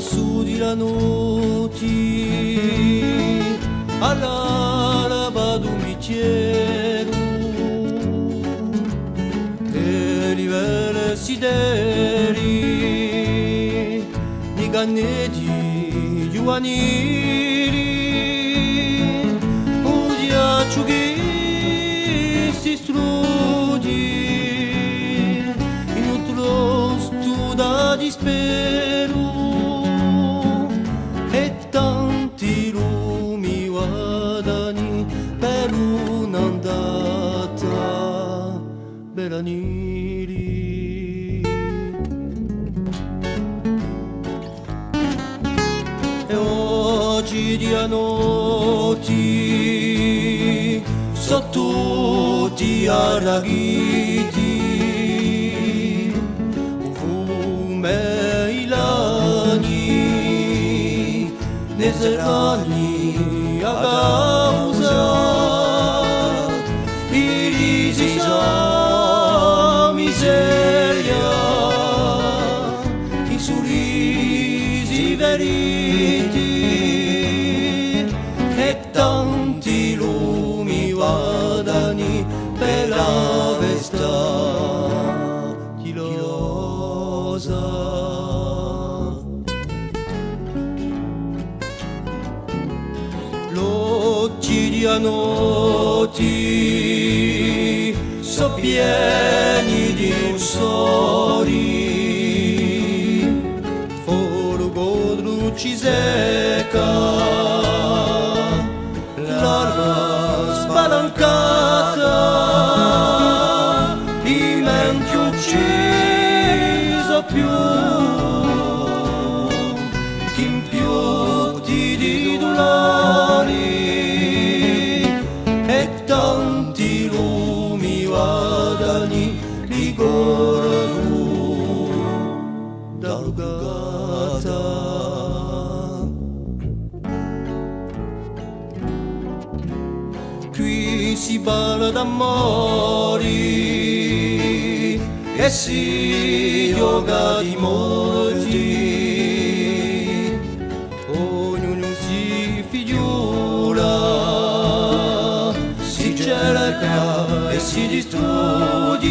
su di la notte all'alba d'un bicchiere e li vele sideri di gannetti giovanili un ghiaccio che si strugge in un trosto da dispero e tanti lumi guadagni per un'andata bella neri. E oggi di a notti sotto tutti arraghiti fume i lagni nei serrani a causa i risi sa miseria i sorrisi veriti e tanti lumi guadagni per la vesta chilosa. L'occhi di a notti so pieni di rossori folgo druci secca l'alba spalancata i menti ucciso più che impiuti di dolori e tanti lumi guadagni rigorano d'alugata. Qui si parla d'amori e si gioca di morti, ognuno si figliura, si cerca e si distrugge,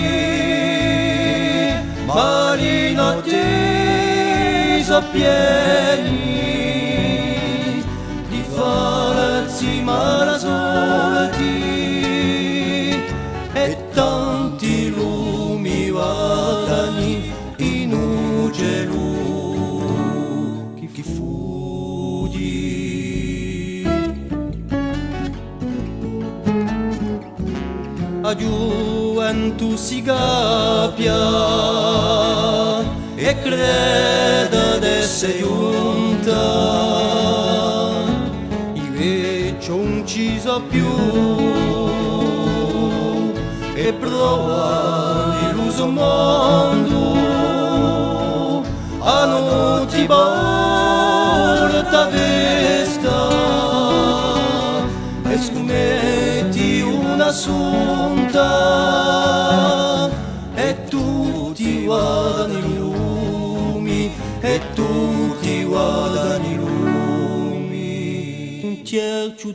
ma di notte so pieni di falsi malasolti e tanti lumi guadagni in un gelo che fuggi. A gioventù si cappia e crede d'essere giunta, i vecchi non ci sa più e prova l'illuso mondo a non ti porta vesta e scommetti un'assunta e tutti guardano i lumi e tutti guardano i lumi un certo